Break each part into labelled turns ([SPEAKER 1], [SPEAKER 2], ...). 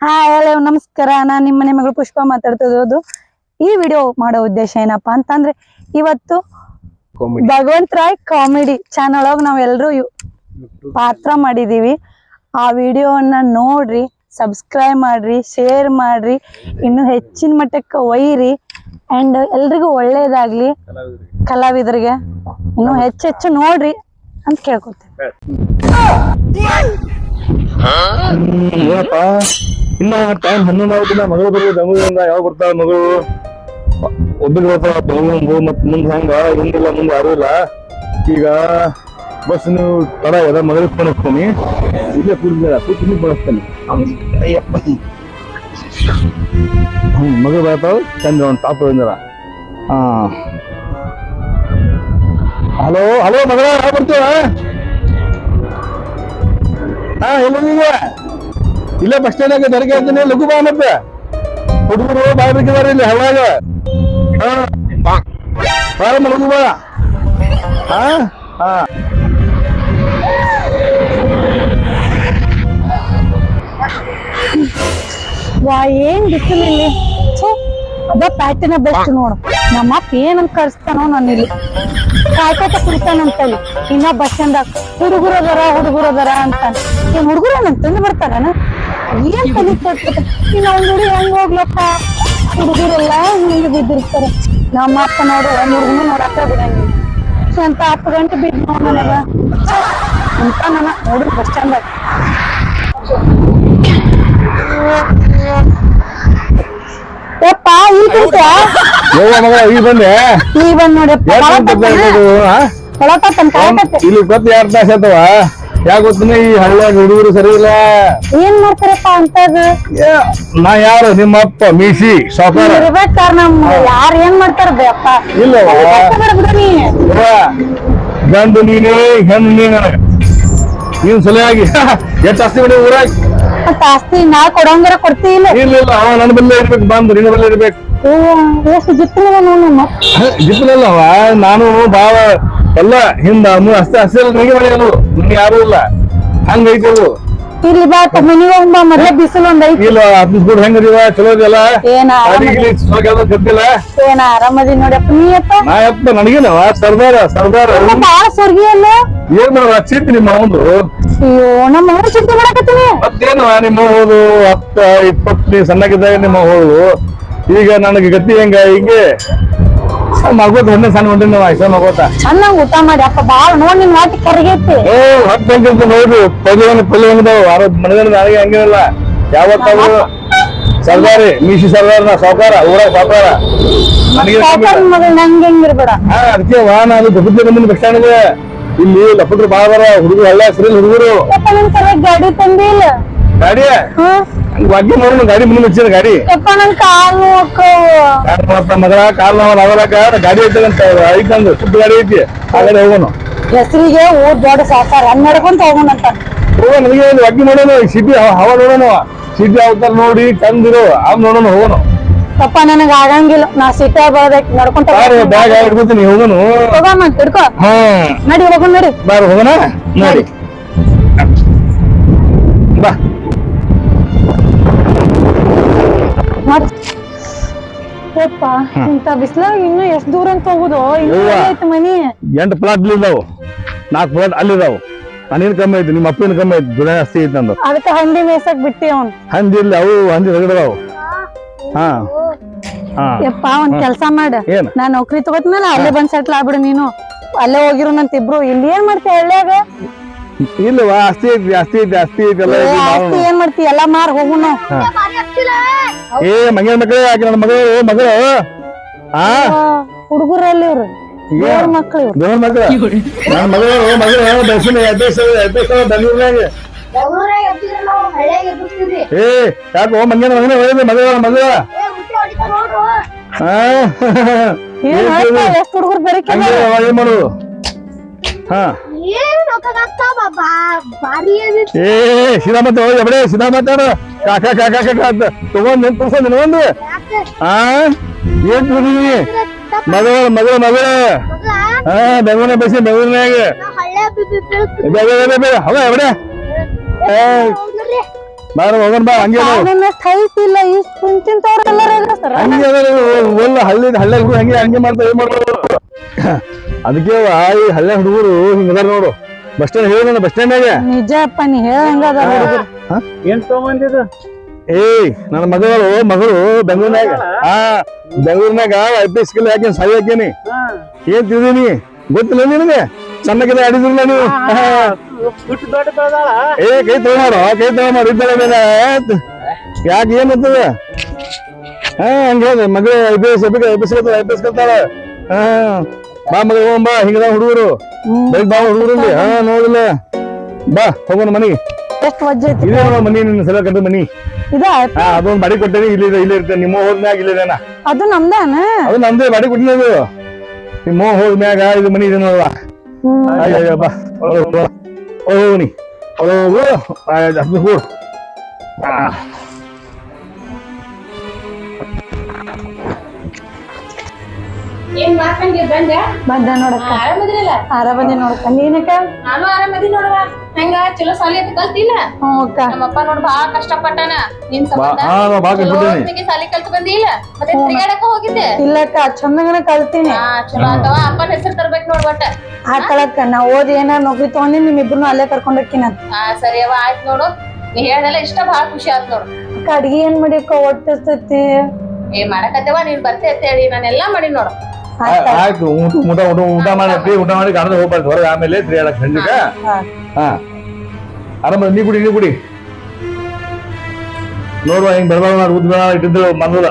[SPEAKER 1] Hello ನಮಸ್ಕಾರ. ನಾನು ನಿಮ್ಮ ಮನೆ ಮಗಳು ಪುಷ್ಪ ಮಾತಾಡ್ತಿರೋದು. ಈ ವಿಡಿಯೋ ಮಾಡೋ ಉದ್ದೇಶ ಏನಪ್ಪಾ ಅಂತಂದ್ರೆ, ಇವತ್ತು ಭಗವಂತ ರಾಯ್ ಕಾಮಿಡಿ ಚಾನಲ್ ಒಳಗೆ ನಾವೆಲ್ಲರೂ ಪಾತ್ರ ಮಾಡಿದೀವಿ. ಆ ವಿಡಿಯೋವನ್ನ ನೋಡ್ರಿ, ಸಬ್ಸ್ಕ್ರೈಬ್ ಮಾಡ್ರಿ, ಶೇರ್ ಮಾಡ್ರಿ, ಇನ್ನು ಹೆಚ್ಚಿನ ಮಟ್ಟಕ್ಕೆ ಒಯ್ಯಿರಿ. ಅಂಡ್ ಎಲ್ರಿಗೂ ಒಳ್ಳೇದಾಗ್ಲಿ. ಕಲಾವಿದರಿಗೆ ಇನ್ನು ಹೆಚ್ಚೆಚ್ಚು ನೋಡ್ರಿ ಅಂತ ಕೇಳ್ಕೊತೇವೆ.
[SPEAKER 2] ಇನ್ನ ಟೈಮ್ 11 ಆಗುತ್ತಿಲ್ಲ. ಮಗಳು ಬರೋದು ಬೆಂಗಳೂರಿಂದ. ಯಾವಾಗ ಬರ್ತಾಳ ಮಗಳು? ಒಬ್ಬಿಗೆ ಬರ್ತಾಳ ಬೆಂಗಳೂರು. ಮತ್ ಮುಂದೆ ಹೆಂಗ ಹಿಂದಿಲ್ಲ, ಮುಂದೆ ಯಾರು ಇಲ್ಲ. ಈಗ ಬಸ್ ನೀವು ತಡ ಅದ, ಮಗಳಿಗೆ ಫೋನ್ ಹಾಕ್ತೀನಿ. ಇಲ್ಲೇ ಕೂತೀನಿ ಬಳಸ್ತೇನೆ. ಮಗಳು ಬರ್ತಾವ ಚಂದ್ರ ಒಂದು ಟಾಪ್ ಬಂದಿರ. ಹಲೋ ಹಲೋ ಮಗಳ, ಯಾವ ಬರ್ತೀವ? ಎಲ್ಲೀಗ ಇಲ್ಲೇ ಬಸ್ ಸ್ಟ್ಯಾಂಡ್ ದೊರಕೆ ಅಂತೀನಿ. ಲಘು ಬಾ ಮತ್ತೆ ಹುಡುಗರು ಬಾಯ್ ಬೇಕಿದಾರೆ ಇಲ್ಲಿ ಹವಾಗ. ಲಘು ಬಾ.
[SPEAKER 1] ಏನ್ ಬಿಸಿಲು ಇಲ್ಲಿ. ಅದ ಪ್ಯಾಟಿನ ಬೆಸ್ಟ್ ನೋಡು. ನಮ್ಮ ಅಪ್ಪ ಏನಂತ ಕಳಿಸ್ತಾನೋ ನಾನು ಇಲ್ಲಿ ಕಾಯ್ಕಾಟ ಕುಡ್ತಾನಂತಲ್ಲಿ. ಇನ್ನ ಬಸ್ ಸ್ಟ್ಯಾಂಡ್ ಹುಡುಗರು ಅದಾರ ಅಂತ. ಏನ್ ಹುಡುಗರು ತಂದು ಬರ್ತಾರನ? ಏನ್ ತಲೆ ಕೊಡ್ತಾರೆ. ಇನ್ನ ಒಂದ್ ಹುಡುಗಿ ಹೆಂಗ್ ಹೋಗ್ಲಪ್ಪ? ಹುಡುಗರೆಲ್ಲ ಹಿಂಗೆ ಬಿದ್ದಿರ್ತಾರೆ. ನಮ್ಮ ಅಪ್ಪ ನೋಡು ಒಂದ್ ಹುಡುಗನು ನೋಡಕ್ಕ ಬಿಡಂಗಿಲ್ಲ. ಅಂತ 10 ಗಂಟೆ ಬಿದ್ದು ನೋಡ್ ನನಗ ಅಂತ ನನ್ನ ನೋಡ್ರಿ ಬಸ್ ಸ್ಟ್ಯಾಂಡ್. ಯಪ್ಪ ಈಗ
[SPEAKER 2] ಬಂದೆ.
[SPEAKER 1] ಈಗ ಬಂದ್ ನೋಡಪ್ಪ
[SPEAKER 2] ಇಲ್ಲಿ ಗೊತ್ತ 2 ತಾಸ ಆತವ. ಯಾಕೆ ಗೊತ್ತಿನ ಈ ಹಳ್ಳಿಯಾಗ ಹುಡುಗರು ಸರಿ ಇಲ್ಲ.
[SPEAKER 1] ಏನ್ ಮಾಡ್ತಾರಪ್ಪ ಅಂತದ್?
[SPEAKER 2] ನಾ ಯಾರು? ನಿಮ್ಮ ಅಪ್ಪ ಮೀಸಿ ಸಾವುಕಾರ
[SPEAKER 1] ಇರ್ಬೇಕಾರ. ನಮ್ಮ ಯಾರು ಏನ್ ಮಾಡ್ತಾರ ಅಪ್ಪ?
[SPEAKER 2] ಇಲ್ಲವಾ ಗಂಡು ನೀನೇ, ಹೆಣ್ಣು ನೀ. ನನಗ ನೀನ್ ಸಲುವಾಗಿ ಎಷ್ಟು ಆಸ್ತಿ ಮಾಡಿ ಊರಾಗ?
[SPEAKER 1] ಆಸ್ತಿ ನಾ ಕೊಡಂಗಾರ ಕೊಡ್ತೀವಿ.
[SPEAKER 2] ಇಲ್ಲ ಅವ ನನ್ನ ಬಲ್ಲೇ ಇರ್ಬೇಕು, ಬಂದು ನಿನ್ನ ಬಲ್ಲೇ ಇರ್ಬೇಕು.
[SPEAKER 1] ಎಷ್ಟು ಜಿಪ್ಪಲ ನೋಡಮ್ಮ.
[SPEAKER 2] ಜಿಪ್ಪಲಲ್ಲವ ನಾನು ಬಾಳ ಎಲ್ಲ ಹಿಂದ ಅಷ್ಟೇ ಅಷ್ಟೇ ನನಗೆ ಮಳೆಯಲ್ಲ. ನಿಮ್ಗೆ ಯಾರು ಇಲ್ಲ ಹಂಗೈತದು.
[SPEAKER 1] ಇಲ್ಲಿ ಬಾ ಮನಿಗೆ ಹೋಗ್ ಬಾ. ಮೊದ್ಲೇ ಬಿಸಿಲು ಒಂದ್ ಐತಿ.
[SPEAKER 2] ಇಲ್ಲ 15 ಕೂಡ ಹೆಂಗದಿವ? ಚಲೋ ಇದೆಯಲ್ಲ? ಗದ್ದಿಲ್ಲ?
[SPEAKER 1] ಏನ ಆರಾಮದಿ ನೋಡಪ್ಪ. ನೀ ಅಪ್ಪ?
[SPEAKER 2] ನಾ ಯಪ್ಪ ನನಗೇನವ ಸರ್ದಾರ
[SPEAKER 1] ಬಾಳ ಸ್ವರ್ಗಿ ಅಲ್ಲ.
[SPEAKER 2] ಏನ್ ಮಾಡುವ ಚಿಂತೆ ನಿಮ್ಮ ಒಂದು.
[SPEAKER 1] ಅಯ್ಯೋ ನಮ್ಮ ಅವ್ರ ಚಿಂತೆ ಮಾಡಕತ್ತೀನಿ.
[SPEAKER 2] ಮತ್ತೇನವ ನಿಮ್ಮ ಹೋದು 10-20 ಸಣ್ಣಗಿದ್ದಾಗ ನಿಮ್ಮ ಹೋದು. ಈಗ ನನಗೆ ಗತಿ ಹೆಂಗ ಹಿಂಗೆ ಮಗೋತ ಹೊಣ್ಣೆ ಸಣ್ಣ ಹೊಂಡಿನ ವಯಸ್ಸ ಮಗೋತ
[SPEAKER 1] ಚೆನ್ನಾಗ್ ಊಟ ಮಾಡಿ ಅಪ್ಪ. ಬಾಳ ನೋಡ್ ನಿನ್ ಮಾತಿ ಕರಗೈತಿ.
[SPEAKER 2] ಹತ್ತು ನೋಡ್ರಿ ಪಲ್ಯದಾವ ಮನಗಂಡ ನನಗೆ ಹಂಗಿರಲ್ಲ. ಯಾವತ್ತಾದ್ರು ಸರ್ದಾರಿ ಮೀಸಿ ಸರ್ದಾರ ಸಾವುಕಾರ ಊರಾಗ ಸಾವುಕಾರ
[SPEAKER 1] ಮಗಳು ನಂಗೆ ಹೆಂಗಿರ್ಬೇಡ.
[SPEAKER 2] ಅದಕ್ಕೆ ವಾಹನ ಅದು ಗಬ್ಬದ ಬಂದಿನ ಬಸ್ ಸ್ಟ್ಯಾಂಡ್ ಇಲ್ಲಿ ಲಪಟ್ರು ಬಾಳ ಹುಡುಗರು ಹಳ್ಳ ಸರಿ ಹುಡುಗರು.
[SPEAKER 1] ಗಾಡಿ ತಂದಿಲ್ಲ?
[SPEAKER 2] ಗಾಡಿ ವಾಕ್ಯ ನೋಡ ಗಾಡಿ ಮುಂದೆ ಹಚ್ಚಿದ ಗಾಡಿ.
[SPEAKER 1] ನನ್ ಕಾಲು
[SPEAKER 2] ಮಗಳ ಕಾಲ್ ಅವರಾಗ ಗಾಡಿ ಐತಂತ ಐತಂದು ಸುಟ್ಟು ಗಾಡಿ ಐತಿ. ಆ ಗಾಡಿ ಹೋಗೋಣ.
[SPEAKER 1] ಹೆಸರಿಗೆ ಓದ್ ದೊಡ್ಡ ಸಾಕಾರ ನಡ್ಕೊಂತ ಹೋಗೋಣಂತ.
[SPEAKER 2] ನನಗೆ ವಾಕ್ಯ ನೋಡೋಣ. ಸಿಟಿ ಹವಾ ನೋಡೋಣ. ಸಿಟಿ ಅವತಾರ ನೋಡಿ ತಂದಿರು ಅವ್ ನೋಡೋಣ ಹೋಗೋಣ.
[SPEAKER 1] ಪಪ್ಪ ನನಗ ಆಗಂಗಿಲ್ಲ. ನಾ ಸಿಟಿ ಬರೋದಕ್ಕೆ ನಡ್ಕೊಂತ
[SPEAKER 2] ಬ್ಯಾಗ್ ಹಿಡ್ಕೊತೀನಿ. ಹೋಗೋಣ
[SPEAKER 1] ಹೋಗಮ್ಮ ಹಿಡ್ಕೊ. ನಡಿ ಹೋಗೋಣ. ನಡಿ
[SPEAKER 2] ಬಾರ ಹೋಗೋಣ. ನೋಡಿ ಬಾ.
[SPEAKER 1] ಯಪ್ಪ ಇಂತ ಬಿಸ್ಲಾಗ ಇನ್ನು ಎಷ್ಟ್ ದೂರ ಅಂತ ಹೋಗುದು? ಐತಿ ಮನಿ
[SPEAKER 2] 8 ಪ್ಲಾಟ್ ಇದಾವು. 4 ಪ್ಲಾಟ್ ಅಲ್ಲಿದಾವು. ನಾನೇನ್ ಕಮ್ಮಿ ಐತಿ, ನಿಮ್ಮ ಅಪ್ಪನ ಕಮ್ಮಿ ಐತಿ. ದುನಿಯಾ ಆಸ್ತಿ ಐತಿ ನಂದು.
[SPEAKER 1] ಅದಕ್ಕೆ ಹಂದಿ ಮೇಸಕ್ ಬಿಟ್ಟಿ ಅವ್ನು.
[SPEAKER 2] ಹಂದಿ ಇಲ್ಲ, ಅವು ಹಂದಿ ರಗಡದಾವು.
[SPEAKER 1] ಯಪ್ಪ ಒಂದ್ ಕೆಲ್ಸ ಮಾಡ. ನಾ ನೌಕರಿ ತಗೋತ್ಮೇಲೆ ಅಲ್ಲೇ ಬಂದ್ ಸೆಟ್ಲ್ ಆಗ್ಬಿಡು ನೀನು. ಅಲ್ಲೇ ಹೋಗಿರು ನಂತ ಇಬ್ರು. ಇಲ್ಲಿ ಏನ್ ಮಾಡ್ತೀಯ ಹಳ್ಳ್ಯಾಗ?
[SPEAKER 2] ಇಲ್ಲವಾ ಆಸ್ತಿ ಐತಿ ಆಸ್ತಿ ಐತಿ ಆಸ್ತಿ ಐತಿ ಎಲ್ಲ
[SPEAKER 1] ಆಸ್ತಿ ಏನ್ ಮಾಡ್ತಿ? ಎಲ್ಲಾ ಮಾರ್ ಹೋಗುಣ.
[SPEAKER 2] ಮಂಗ್ಯ ಮಕ್ಕಳೇ ಆಕಿ ನನ್ನ ಮಗಳು.
[SPEAKER 1] ಹುಡುಗರಲ್ಲಿ ಇವ್ರು ದೇವ್ರ ಮಕ್ಳು.
[SPEAKER 2] ದೇವ್ರ ಮಕ್ಕಳ ನನ್ನ ಮಗಳು ಬೆಂಗಳೂರಿನಾಗ. ಯಾಕೋ ಮಂಗ್ಯನ ಮಗನೇ ಹೋಯ್ತು ಮಗಳ.
[SPEAKER 1] ಎಷ್ಟು ಹುಡುಗರು ಬೆರಕೆ
[SPEAKER 2] ಏನ್ ಮಾಡುದು? ಸೀದಾ ಮತ್ತೆ ಹೋಗಿ ಎಬಡೆ ಸೀದಾ ಮಾತಾಡು. ಕಾಕ ಅಂತ ತಗೊಂಡ್ ನೆನ್ಪಿಸ್ಕೊಂಡ್ ಒಂದು. ಏನ್ ತಿಳ್ದೀನಿ? ಮಗಳ ಬೆಂಗಳೂರಿನ ಬಸ್ ಬೆಂಗಳೂರಿನಾಗ. ಹೌದಾ ಎಬಡೆ ಬಾರ ಹೋಗೋಣ ಬಾ ಹಂಗೆ
[SPEAKER 1] ಹೈಟ್ ಇಲ್ಲ ಇಷ್ಟು ಕುಂತಿಂತವ್ರ ಎಲ್ಲಾರ ಎದುರಿಸ್ತಾರ
[SPEAKER 2] ಹಂಗೆ ಹಳ್ಳಿ ಹುಡುಗರು ಹಂಗೆ ಮಾಡ್ತಾರೆ ಏನ್ ಮಾಡೋದು ಅದಕ್ಕೆ ಈ ಹಳ್ಳಿ ಹುಡುಗರು ಹಿಂಗ ಅದಾರ ನೋಡು ಬಸ್ ಸ್ಟ್ಯಾಂಡ್ ಹೇಳ ಬಸ್ ಸ್ಟ್ಯಾಂಡ್
[SPEAKER 1] ನಿಜಪ್ಪ ನೀ ಹೇಳಂಗ ಅದ ಹುಡುಗರು
[SPEAKER 3] ಏನ್ ತಗೊಂಬಂದಿದ್ದು
[SPEAKER 2] ನನ್ನ ಮಗಳು ಬೆಂಗಳೂರಿನಾಗ ಬೆಂಗಳೂರಿನಾಗ IPS ಯಾಕೆ ಸಾಯಿ ಹಾಕೇನಿ ಏನ್ ತಿಳ್ದೀನಿ ಗೊತ್ತಿಲ್ಲ ನಿನಗೆ ಸಣ್ಣಕ್ಕಿದ ಆಡಿದ್ರಲ್ಲ ನೀವು
[SPEAKER 3] ಬಿಟ್ಟು ದೊಡ್ಡ ಬೆಳ್ದಾಳ
[SPEAKER 2] ಕೈ ತಗೊಂಡು ಇದ್ದಾಳೆ ಮೇಲೆ ಯಾಕೆ ಏನ್ ಅಂತದ ಹಂಗ ಹೇಳ ಮಗಳು IPS ಕಲ್ತಾಳ ಬಾ ಮಗ ಬಾ ಹಿಂಗದ ಹುಡುಗರು ಬೆಳಗ್ ಬಾ ಹುಡುಗರಲ್ಲಿ ನೋಡಿಲ್ಲ ಬಾ ಹೋಗೋಣ ಮನೆಗೆ
[SPEAKER 1] ಎಷ್ಟು ವಜ್ಜೆ ಐತಿ
[SPEAKER 2] ಇದೇ ಮನಿ ನಿನ್ನ ಸಲ ಕಟ್ಟ ಮನಿ
[SPEAKER 1] ಇದ
[SPEAKER 2] ಅದೊಂದು ಬಾಡಿ ಕೊಟ್ಟೇನಿ ಇಲ್ಲಿ ಇರ್ತೇನೆ ನಿಮ್ಮ ಹೋದ್ಮ್ಯಾಗ ಇಲ್ಲಿದೇನ
[SPEAKER 1] ಅದು ನಮ್ದಾನ
[SPEAKER 2] ಅದು ನಮ್ದೇ ಬಾಡಿ ಕೊಟ್ಟಿನ ಅದು ನಿಮ್ಮ ಹೋದ್ಮ್ಯಾಗ ಇದು ಮನಿ ಇದೆ ನೋಡುವ ಬಾ ಹೋಗಿ ಹೋಗು
[SPEAKER 4] ಏನ್ ಮಾಡ್ಕೊಂಡಿ
[SPEAKER 1] ಬಂದ ನೋಡಕ್ಕ
[SPEAKER 4] ಆರಾಮದಿರಲ್ಲ
[SPEAKER 1] ಆರಾಮದಿ ನೋಡಕ್ಕ ನೀನಕ್ಕ
[SPEAKER 4] ನಾನು ಆರಾಮದಿ ನೋಡುವ ಹೆಂಗ ಚಲೋ ಸಾಲಿ ಅಂತ ಕಲ್ತಿಲ್ಲ
[SPEAKER 1] ಹ್ಞೂ ಅಕ್ಕ
[SPEAKER 4] ನಮ್ಮಪ್ಪ ನೋಡ್ ಬಾಳ ಕಷ್ಟಪಟ್ಟಾನ ನಿನ್ ಸಾಲಿ ಕಲ್ತು ಬಂದಿಲ್ಲ ಮತ್ತೆ ತಿರ್ಗಾಡಕ ಹೋಗಿದ್ದೆ
[SPEAKER 1] ಇಲ್ಲಕ್ಕ ಚಂದಗನ ಕಲ್ತೀನಿ
[SPEAKER 4] ಚಲೋ ಆತವ ಅಪ್ಪನ ಹೆಸರು ತರ್ಬೇಕ್ ನೋಡ್ ಒಟ್ಟ
[SPEAKER 1] ಆಕಳಕ್ಕ ನಾ ಓದಿ ಏನಾರ ನೌಕರಿ ತಗೊಂಡಿ ನಿಮ್ ಇಬ್ರು ಅಲ್ಲೇ ಕರ್ಕೊಂಡ್ ಹೋಗ್ತೀನಿ
[SPEAKER 4] ಸರಿ ಅವ ಆಯ್ತು ನೋಡು ನೀ ಹೇಳ್ದೆಲ್ಲ ಇಷ್ಟ ಬಾಳ ಖುಷಿ ಆಯ್ತು ನೋಡು
[SPEAKER 1] ಅಕ್ಕ ಅಡ್ಗಿ ಏನ್ ಮಾಡಿಕ್ಕ ಹೊಟ್ಟೆಸ್ತೈತಿ
[SPEAKER 4] ಮಾಡಕತ್ತೇವ ನೀನ್ ಬರ್ತೆ ಅಂತ ಹೇಳಿ ನಾನೆಲ್ಲಾ ಮಾಡಿ ನೋಡು
[SPEAKER 2] ಆಯ್ತು ಊಟ ಮಾಡಿ ಕಾಣದ ಹೋಗ್ಬಾರ್ದು ಹೊರಗೆ ಆಮೇಲೆ ತಿರ್ಗಾಡಕ್ ಖಂಡಿತ ಆರಾಮ ನೀ ಕುಡಿ ನೋಡುವ ಹಿಂಗ್ ಬೆಳಬಾರ ಉದ್ದ ಇಟ್ಟಿದ್ರು ಮನದ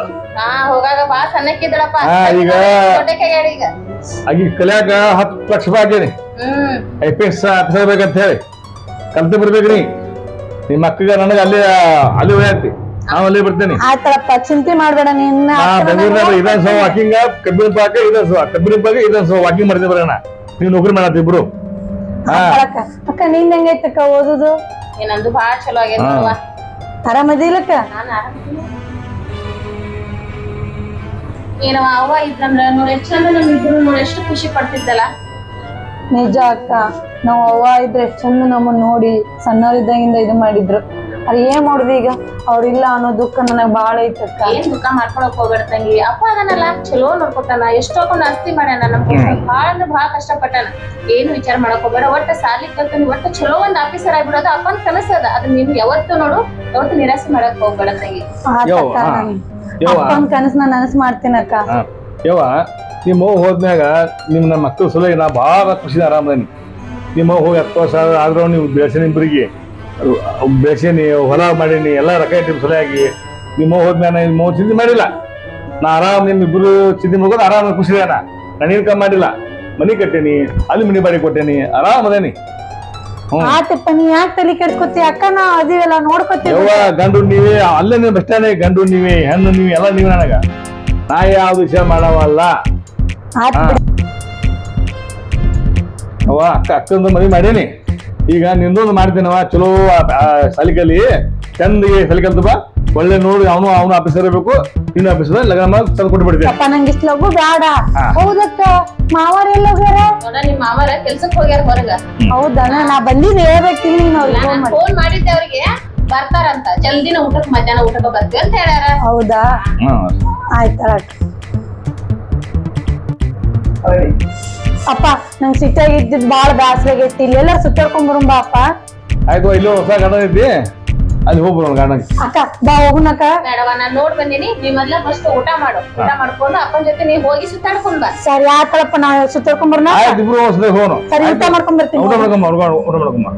[SPEAKER 4] ಹೋಗಾಗ ಬಾಳ ಸಣ್ಣಕ್ಕಿದ್ದಳಪ್ಪ
[SPEAKER 2] ಈಗ
[SPEAKER 4] ಈಗ
[SPEAKER 2] ಆಗಿ ಕಲ್ಯಾಕ 10 ಲಕ್ಷ ರೂಪಾಯಿ ಹಾಕೇನಿ IPS ಆಫೀಸರ್ ಬೇಕಂತ ಹೇಳಿ ಕಲ್ತು ಬರ್ಬೇಕ್ರಿ ನಿಮ್ಮ ಅಕ್ಕಗ ನನಗ ಅಲ್ಲಿ ಹೋಗ್ತಿ ನಾವ್ ಅಲ್ಲಿ ಬರ್ತೇನೆ
[SPEAKER 1] ಆಯ್ತಳಪ್ಪ ಚಿಂತೆ ಮಾಡ್ಬೇಡ ನಿನ್ನ
[SPEAKER 2] ಬೆಂಗಳೂರಿನಾಗ ಇದನ್ ಸಹ ವಾಕಿಂಗ್ ಕಬ್ಬಿನ ಪಾಕ ಇದನ್ ಸಹ ವಾಕಿಂಗ್ ಮಾಡ್ತೀವಿ ಬರೋಣ ನೀವು ನೌಕರಿ ಮಾಡತ್ತಿ ಇಬ್ರು
[SPEAKER 1] ಅಕ್ಕ ನಿಂದ ಹೆಂಗೈತಕ್ಕ ಓದುದು
[SPEAKER 4] ನಂದು ಬಾಳ ಚಲೋ ಆಗ್ಯದ ನೋಡುವ
[SPEAKER 1] ಆರಾಮದಿಲ್ಲಕ್ಕ
[SPEAKER 4] ನಾನು ಆರಾಮದಿಲ್ಲ ಏನವ ಅವ್ವ ಇದ್ರಂದ್ರ ನೋಡಿ ಎಷ್ಟು ಚಂದ ನಮ್ಮಿಬ್ರು ನೋಡಿ ಎಷ್ಟು ಖುಷಿ ಪಡ್ತಿದ್ದಲ್ಲ
[SPEAKER 1] ನಿಜ ಅಕ್ಕ ನಾವ್ ಅವ್ವ ಇದ್ರೆ ಎಷ್ಟ್ ಚಂದ ನಮ್ಮನ್ನ ನೋಡಿ ಸಣ್ಣವರಿದ್ದಾಗಿಂದ ಇದು ಮಾಡಿದ್ರು ಅದ್ ಏನ್ ಮಾಡುದು ಈಗ ಅವ್ರಿಲ್ಲ ಅನ್ನೋ ದುಃಖ ನನಗ್ ಬಾಳ ಐತಕ್ಕ
[SPEAKER 4] ಏನ್ ದುಃಖ ಮಾಡ್ಕೊಳಕ್ ಹೋಗ್ಬೇಡ ತಂಗಿ ಅಪ್ಪ ಅದನ್ನಲ್ಲ ಚಲೋ ನೋಡ್ಕೊತಾನ ಎಷ್ಟೊಂದು ಆಸ್ತಿ ಮಾಡ್ಯಾನ ನಮ್ ಬಾಳ ಅಂದ್ರೆ ಬಾಳ ಕಷ್ಟಪಟ್ಟಾನ ಏನು ವಿಚಾರ ಮಾಡಕ್ ಹೋಗ್ಬೇಡ ಒಟ್ಟ ಸಾಲಿ ಕಲ್ತಾನ ಒಟ್ಟ ಚಲೋ ಒಂದ್ ಆಫೀಸರ್ ಆಗ್ಬಿಡೋದು ಅಪ್ಪನ್ ಕನಸದ ಅದ್ ನಿನ್ ಯಾವತ್ತು ನೋಡು ಯಾವತ್ತು ನಿರಾಸೆ ಮಾಡಕ್ ಹೋಗ್ಬೇಡ ತಂಗಿ
[SPEAKER 1] ಅಪ್ಪನ್ ಕನಸು ನಾನು ನನಸು ಮಾಡ್ತೀನಕ್ಕ
[SPEAKER 2] ಯವ್ವ ನಿಮ್ಮ ಹೋದ್ಮ್ಯಾಗ ನಿಮ್ಮ ಮಕ್ಕಳು ಸಲ ನಾ ಭಾಳ ಖುಷಿ ಆರಾಮದೇನಿ ನಿಮ್ಮ ಹೋಗಿ 10 ವರ್ಷ ಆದ್ರೂ ನೀವು ಬೆಳೆಸೀನಿ ಇಬ್ಬರಿಗೆ ಬೆಳೆಸೀನಿ ಹೊಲ ಮಾಡೀನಿ ಎಲ್ಲ ರೊಕ್ಕ ಇಟ್ಟಿವಿ ಸಲುವಾಗಿ ನಿಮ್ಮ ಹೋದ್ಮ್ಯಾಗ ನಿಮ್ಮ ಚಿಂತೆ ಮಾಡಿಲ್ಲ ನಾ ಆರಾಮ್ ನಿಮ್ಮಿಬ್ರು ಚಿಂತೆ ಮಾಡ್ಕೊಂಡು ಆರಾಮ ಖುಷಿ ಅದ ನಾನು ಇನ್ಕಮ್ ಮಾಡಿಲ್ಲ ಮನಿ ಕಟ್ಟೇನಿ ಅಲ್ಲಿ ಮನಿ ಬಾಡಿ ಕೊಟ್ಟೇನಿ ಆರಾಮ್ ಅದೇನಿ
[SPEAKER 1] ಆತಪ್ಪ ನೀ ಯಾಕೆ ತಲೆ ಕೆಡ್ಸ್ಕೊತಿ ಅಕ್ಕ ನಾ ಅದೀವಲ್ಲ ನೋಡ್ಕೊತೀವಿ
[SPEAKER 2] ಯವ್ವ ಗಂಡು ನೀವೇ ಅಲ್ಲೇ ನೀವು ಬಸ್ ಸ್ಟ್ಯಾಂಡ್ ಗಂಡು ನೀವೇ ಹೆಣ್ಣು ನೀವೇ ಎಲ್ಲ ನೀವೇ ನನಗ ನಾ ಯಾವ್ದು ವಿಷಯ ಮಾಡವಲ್ಲ ಅವ್ವ ಅಕ್ಕಂದು ಮದುವೆ ಮಾಡೇನಿ ಈಗ ನಿಂದೊಂದು ಮಾಡ್ತೀನವ ಚಲೋ ಸಲಿಕಲಿ ಚಂದಿಗೆ ಸಲಿಕಲ್ತು ಬಾ ಒಳ್ಳೆ ನೋಡಿ ಅವನು ಆಫೀಸರ್ ಇರಬೇಕು ಇನ್ನು ಆಫೀಸರ್ ಲಗ್ನ ತಂದು ಕೊಟ್ಟು ಬಿಡ್ತೀನಿ
[SPEAKER 1] ಅಪ್ಪ ನಂಗೆ ಇಷ್ಟ ಲಗು ಬೇಡ ಹೌದಕ್ಕ ಮಾವಾರ ಎಲ್ಲ ಹೋಗ್ಯಾರ
[SPEAKER 4] ನೋಡ ನಿಮ್ ಮಾವರ ಕೆಲ್ಸಕ್ ಹೋಗ್ಯಾರ ಹೊರಗ
[SPEAKER 1] ಹೌದಣ್ಣ ನಾ ಬಂದಿದ್ದು ಹೇಳ್ಬೇಕಿಲ್ಲ ನೀನ್ ಅವ್ರಿಗೆ
[SPEAKER 4] ಫೋನ್ ಮಾಡಿದ್ದೆ ಅವ್ರಿಗೆ ಬರ್ತಾರಂತ ಜಲ್ದಿನ ಊಟಕ್ ಮಧ್ಯಾಹ್ನ ಊಟಕ್ಕೆ ಬರ್ತೀವಿ ಅಂತ ಹೇಳ್ಯಾರ
[SPEAKER 1] ಹೌದಾ ಆಯ್ತಾ ಅಪ್ಪ ನಂಗ್ ಸಿಟ್ಟಾಗಿ ಇದ್ದಿದ್ ಬಾಳ ಬ್ಯಾಸ್ರಾಗೈತಿ ಇಲ್ಲೆಲ್ಲ ಸುತ್ತಾಡ್ಕೊಂಡ್ ಬಾ ಅಪ್ಪ
[SPEAKER 2] ಆಯ್ತು ಇಲ್ಲೋ ಹೊಸ ಗಾರ್ಡನ್ ಐತಿ ಅಲ್ಲಿ ಹೋಗ್ಬರೋಣ ಗಾರ್ಡನ್
[SPEAKER 1] ಅಕ್ಕ ಬಾ ಹೋಗುನಕ್ಕ
[SPEAKER 4] ಬೇಡವಾ ನಾನ್ ನೋಡ್ ಬಂದಿನಿ ನೀವ್ ಮೊದ್ಲ ಫಸ್ಟ್ ಊಟ ಮಾಡು ಊಟ ಮಾಡ್ಕೊಂಡು ಅಪ್ಪನ ಜೊತೆ ನೀವ್ ಹೋಗಿ ಸುತ್ತಾಡ್ಕೊಂಡ್ ಬಾ
[SPEAKER 1] ಸರಿ ಆತಳಪ್ಪ ನಾ ಸುತ್ತಾಡ್ಕೊಂಡ್ ಬರ್ನ
[SPEAKER 2] ಆಯ್ತು ಇಬ್ರು ಹೊಸದಾಗ ಹೋಗೋಣ
[SPEAKER 1] ಸರಿ ಊಟ ಮಾಡ್ಕೊಂಡ್ ಬರ್ತೀನಿ
[SPEAKER 2] ಊಟ ಮಾಡ್ಕೊಂಬ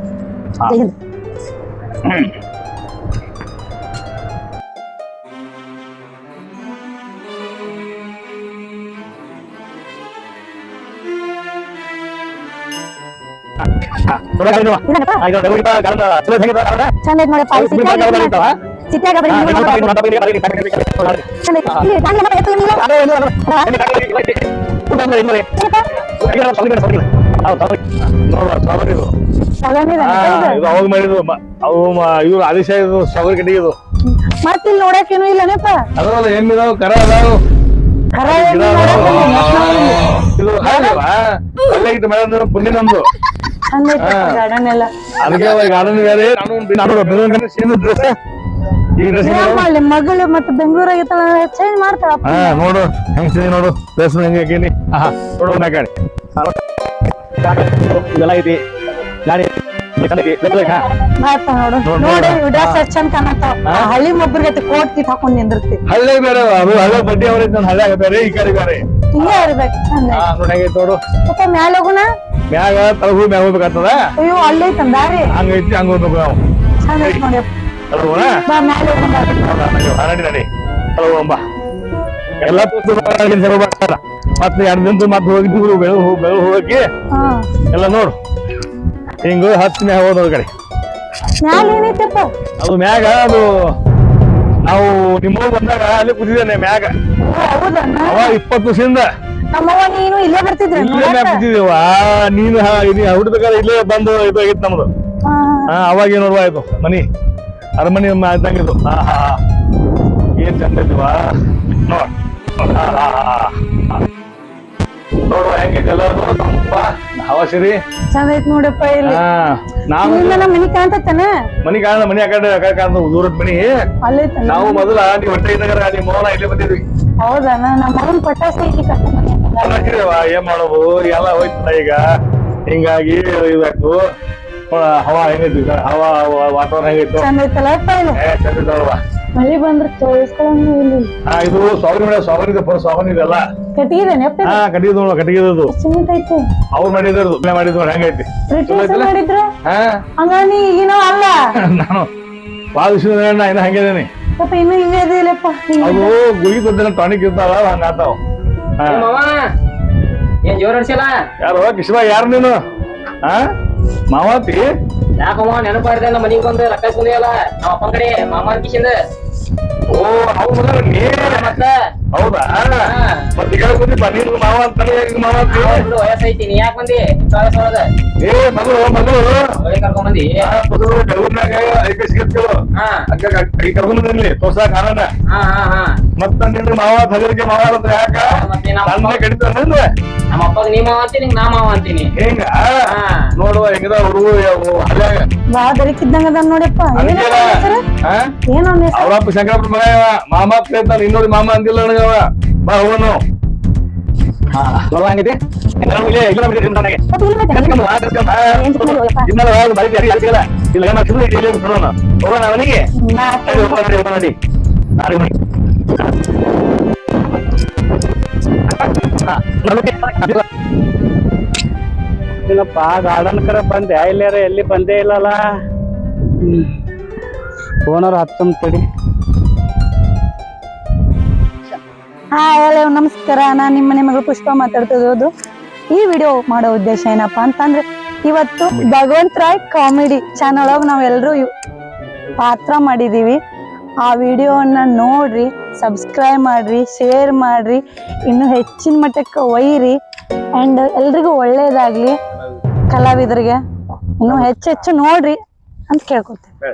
[SPEAKER 1] ಚಂದ ಐತ್ ನೋಡಪ್ಪ ಸಿಟ್ಟಾಗ
[SPEAKER 2] ಅವಾಗ ಮಾಡಿದ್ರು ಇವ್ರು ಆದೇಶ ಸಾವಿರ ಕಡೆ ಇದು
[SPEAKER 1] ಮತ್ತಿಲ್ ನೋಡಕೇನು ಇಲ್ಲನಪ್ಪ
[SPEAKER 2] ಅದಲ್ಲ ಏನಿದಾವ್ ಕರ ಅದಾವು ಇದು ಪುಣ್ಯ ನಮ್ದು
[SPEAKER 1] ಚಂದ ಐತೆ ಗಾರ್ಡನ್ ಎಲ್ಲ.
[SPEAKER 2] ಅದಕ್ಕೆ ಗಾರ್ಡನ್ ಬೇರೆ ನಾನು ಸೇಮ್ ಡ್ರೆಸ್ ಈ ಡ್ರೆಸ್
[SPEAKER 1] ಏನ್ ಮಾಡ್ಲಿ ಮಗಳು ಮತ್ತೆ ಬೆಂಗಳೂರಾಗ ಚೇಂಜ್ ಮಾಡ್ತಾಳ.
[SPEAKER 2] ಹಾ ನೋಡು ಹೆಂಗ್ ಚೇಂಜ್ ನೋಡು ಡ್ರೆಸ್ ಹೆಂಗೆ ಹಾಕೀನಿ ನೋಡು ನಾ ಗಾಡಿ ಇದೆಲ್ಲ ಐತಿ ಗಾಡಿ
[SPEAKER 1] ಮಾಡ್ತಾ ನೋಡು ನೋಡಿ ಡ್ರೆಸ್ ಎಷ್ಟ್ ಚಂದ ಕಾಣತ್ತಾವ. ಹಳ್ಳಿ ಒಬ್ರಿಗೆ ಕೋಟ್ ಕಿಟ್ ಹಾಕೊಂಡ್ ನಿಂದಿರ್ತಿ.
[SPEAKER 2] ಹಳ್ಳಿ ಬೇರೆ ಅದು ಹಳ್ಳಿ ಬಡ್ಡಿ ಅವ್ರೈತಿ ನನ್ನ ಹಳ್ಳಿಯಾಗ ಬೇರೆ ಈ ಕಡೆ ಬೇರೆ
[SPEAKER 1] ಹಿಂಗೆ ಇರ್ಬೇಕು ಚಂದ.
[SPEAKER 2] ನೋಡಿ ಹೆಂಗೈತಿ ನೋಡು
[SPEAKER 1] ಸ್ವಲ್ಪ ಮ್ಯಾಲ ಹೋಗುಣ.
[SPEAKER 2] ಮ್ಯಾಗ ತಳಗು ಮ್ಯಾಗ ಹೋಗ್ಬೇಕಾಗ್ತದ.
[SPEAKER 1] ಅಯ್ಯೋ ಅಲ್ಲೈತ ದಾರಿ
[SPEAKER 2] ಹಂಗೈತಿ ಹಂಗ ಹೋಗ್ಬೇಕು ನಾವು
[SPEAKER 1] ಚಂದ ಐತಿ ನೋಡಿ.
[SPEAKER 2] ತಳಗುಣ
[SPEAKER 1] ಬಾ ಮ್ಯಾಲ ಹೋಗುಣ.
[SPEAKER 2] ನಡಿ ನಡಿ ತಳಗುಂಬ ಎಲ್ಲ ಬರ್ತಾರ ಮತ್ತೆ 2 ದಿನ ಮತ್ತೆ ಹೋಗಿ ಬೆಳು ಹೋಗಿ
[SPEAKER 1] ಹಾ
[SPEAKER 2] ಎಲ್ಲ ನೋಡು ಹಿಂಗ ಹತ್ತು ಮ್ಯಾಗ ಹೋದ ಕಡೆ
[SPEAKER 1] ಮ್ಯಾಲ ಏನೈತಪ್ಪ?
[SPEAKER 2] ಅದು ಮ್ಯಾಗ ಅದು ನಾವು ನಿಮ್ಮ ಬಂದಾಗ ಅಲ್ಲಿ ಕೂತಿದ್ದೇನೆ ಮ್ಯಾಗ.
[SPEAKER 1] ಹೌದಣ್ಣ
[SPEAKER 2] ಅವ 20 ವರ್ಷದಿಂದ
[SPEAKER 1] ನಮ್ಮವ್ವ ನೀನು ಇಲ್ಲೇ ಬರ್ತಿದ್ರ?
[SPEAKER 2] ಇಲ್ಲೇ ಮ್ಯಾಗ ಕೂತಿದ್ದೇವ. ನೀನು ಹುಡ್ಬೇಕಾದ್ರೆ ಇಲ್ಲೇ ಬಂದು ಇದು ಆಗಿತ್ತು ನಮ್ದು. ಅವಾಗ ಏನು ನೋಡುವ ಆಯ್ತು ಮನಿ ಅರಮನಿ ಇದ್ದಂಗಿದ್ದು. ಏನ್ ಚಂದ ಇದ್ವಾ ನೋಡ್ ನೋಡುವ ಹೆಂಗೈತೆಲ್ಲ ಹವಾ ಸಿರಿ
[SPEAKER 1] ಚಂದ ಐತಿ ನೋಡಪ್ಪ. ಇಲ್ಲಿ
[SPEAKER 2] ನಾವು
[SPEAKER 1] ನಮ್ಮ ಮನಿ ಕಾಣ್ತೈತನ?
[SPEAKER 2] ಮನಿ ಕಾಣ ಮನಿ ಆ ಕಡೆ ಕಾಣ್ತ ದೂರದ ಮನಿ.
[SPEAKER 1] ಅಲ್ಲೈತನ?
[SPEAKER 2] ನಾವು ಮೊದಲ ನೀವು ಹೊಟ್ಟೆ ಇದ್ದಾಗ ನಿಮ್ಮ ಮೋನ ಇಲ್ಲೇ ಬಂದಿದ್ವಿ.
[SPEAKER 1] ಹೌದಣ್ಣ ನಮ್ಮ ಮಗನ್ ಪಟಾಸೆ
[SPEAKER 2] ಏನ್ ಮಾಡೋದು ಎಲ್ಲ ಹೋಯ್ತಲ್ಲ ಈಗ ಹಿಂಗಾಗಿ ಇದಾಯ್ತು. ಹವಾ ಹೆಂಗೈತಿ ಹವಾ ವಾತಾವರಣ ಹೆಂಗೈತು
[SPEAKER 1] ಚಂದ ಐತಲ್ಲ ಇಲ್ಲಿ?
[SPEAKER 2] ಚಂದಿದ್ದಲ್ವಾ
[SPEAKER 1] ಮಳಿ ಬಂದ್ರೆ ತೋರಿಸ್ಕೊಳ್ಳಂಗ ಇಲ್ಲಿ.
[SPEAKER 2] ಇದು ಸಾವನ್ ಇದೆಲ್ಲ
[SPEAKER 1] ಕಟ್ಟಿಗೆದೇನಪ್ಪ?
[SPEAKER 2] ಕಟ್ಟಿಗೆ ನೋಡು ಕಟ್ಟಿಗೆದು
[SPEAKER 1] ಸಿಮೆಂಟ್ ಐತಿ
[SPEAKER 2] ಅವ್ರು ಮಾಡಿದ್ರು ಮಾಡಿದ್ರು ಹೆಂಗೈತಿ
[SPEAKER 1] ಬ್ರಿಟಿಷ್ ಮಾಡಿದ್ರು.
[SPEAKER 2] ಹಾ
[SPEAKER 1] ಹಂಗ ನೀ ಈಗಿನ ಅಲ್ಲ
[SPEAKER 2] ನಾನು ಭಾಳ ವಿಷಯ ಇನ್ನ ಹಂಗಿದೇನಿ.
[SPEAKER 1] ಸ್ವಲ್ಪ ಇನ್ನು ಹಿಂಗೆ ಅದಿಲ್ಲಪ್ಪ.
[SPEAKER 2] ಅದು ಗುಳಿಗೆ ಕೊಡ್ತೇನೆ ಟಾನಿಕ್ ಇರ್ತಾವ ಹಂಗ ಆತಾವ.
[SPEAKER 3] ಏನ್ ಜೋರ್ ಅಡ್ಸಿಲ್ಲ?
[SPEAKER 2] ಯಾರು ಕಿಶಬಾ ಯಾರು ನೀನು? ಹಾ ಮಾವಾತಿ
[SPEAKER 3] ಯಾಕಮ್ಮ ನೆನಪಾಡ್ದೆ ನಮ್ಮ ಮನಿಗ್ ಬಂದು ರೊಕ್ಕಿಸ್ಕೊಂಡಿಯಲ್ಲ ನಮ್ಮ ಅಪ್ಪನ ಕಡೆ ಮಾಮನ ಕಿಶಿಂದ.
[SPEAKER 2] ಓ ಹೌದು
[SPEAKER 3] ಮತ್ತ
[SPEAKER 2] ಹೌದಾ ಮತ್ತೆ ಈಗ ಬಂದಿಪ್ಪ ನೀನು ಮಾವ ಅಂತಾನೆ ಮಾವ
[SPEAKER 3] ಬಿಡು ವಯಸ್ಸೈತಿ ನೀ ಯಾಕೆ ಬಂದಿ ಒಳಗ
[SPEAKER 2] ಏ ಮಗಳು
[SPEAKER 3] ಕರ್ಕೊಂಡ್ ಬಂದಿ?
[SPEAKER 2] ಬೆಳೂರ್ನಾಗ ಐಕೆ ಸಿಗತ್ತೇಳು ಕರ್ಕೊಂಡ್ ಬಂದಿರ್ಲಿ ತೋರ್ಸಾಕ ಆನಂದ. ಮತ್ತ ನಿನ್ನ ಮಾವ ಹಗರಿಗೆ ಮಾವ ಅಂದ್ರೆ ಯಾಕ ನನ್ನ ಕಡಿತ
[SPEAKER 3] ನಮ್ಮ ಅಪ್ಪಗ ನೀ ಮಾವ ಅಂತೀನಿ ನಾ ಮಾವ ಅಂತೀನಿ.
[SPEAKER 2] ಹೆಂಗ ನೋಡುವ ಹೆಂಗದ ಹುಡುಗು ಹಳ್ಯಾಗ
[SPEAKER 1] ಬಾ ಬೆಳಕಿದ್ದಂಗ ಅದ ನೋಡಪ್ಪ. ಏನೋ
[SPEAKER 2] ಅವ್ರಪ್ಪ ಶಂಕರಪ್ಪ ಮಗ ಮಾಮ ಅಂತ ಇನ್ನೊಂದು ಮಾಮ ಅಂದಿಲ್ಲ ನನಗವ. ಬಾ ಹೋಗೋನು ಹಂಗೈತಿ ಹೋಗೋಣ ಅವನಿಗೆ
[SPEAKER 3] ಏನಪ್ಪ ಗಾರ್ಡನ್ ಕಡೆ ಬಂದೆ ಇಲ್ಲಾರ ಎಲ್ಲಿ ಬಂದೇ ಇಲ್ಲಲ್ಲ. ಓನರ್ ಹತ್ತಮ್ ತಡಿ.
[SPEAKER 1] ಹಾ ಹೇಳಿ ನಮಸ್ಕಾರ. ನಾನ್ ನಿಮ್ಮ ಮನೆ ಮಗಳು ಪುಷ್ಪ ಮಾತಾಡ್ತಿರೋದು. ಈ ವಿಡಿಯೋ ಮಾಡೋ ಉದ್ದೇಶ ಏನಪ್ಪಾ ಅಂತಂದ್ರೆ ಇವತ್ತು ಭಗವಂತ ರಾಯ್ ಕಾಮಿಡಿ ಚಾನಲ್ ಒಳಗೆ ನಾವೆಲ್ಲರೂ ಪಾತ್ರ ಮಾಡಿದೀವಿ. ಆ ವಿಡಿಯೋನ ನೋಡ್ರಿ, ಸಬ್ಸ್ಕ್ರೈಬ್ ಮಾಡ್ರಿ, ಶೇರ್ ಮಾಡ್ರಿ, ಇನ್ನು ಹೆಚ್ಚಿನ ಮಟ್ಟಕ್ಕೆ ಒಯ್ಯಿರಿ. ಅಂಡ್ ಎಲ್ರಿಗೂ ಒಳ್ಳೇದಾಗ್ಲಿ. ಕಲಾವಿದರಿಗೆ ಇನ್ನು ಹೆಚ್ಚೆಚ್ಚು ನೋಡ್ರಿ ಅಂತ ಕೇಳ್ಕೊತೀನಿ.